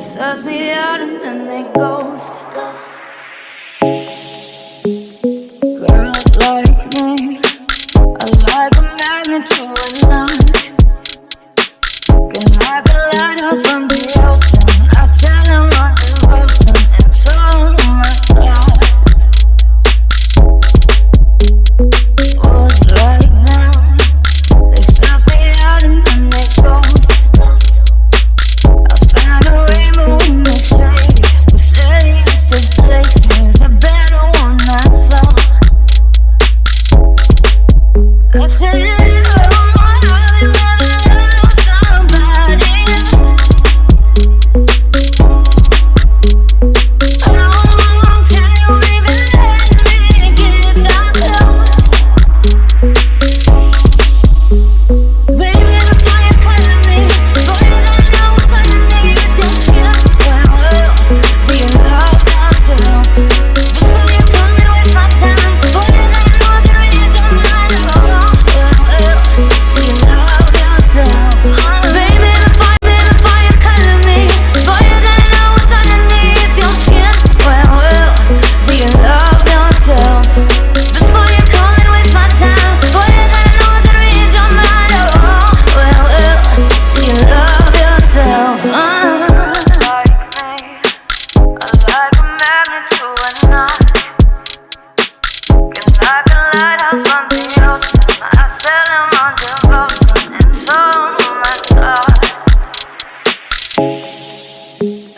suss me out and then they ghost. Girls like me are like a magnet to a knot. Can like a lighthouse from the ocean. I sell them on devotion and so my thoughts. Fools like them, they suss me out and then they ghost. I found a rainbow in the shade. Who said he used to place me is a better one I saw. I said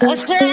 I said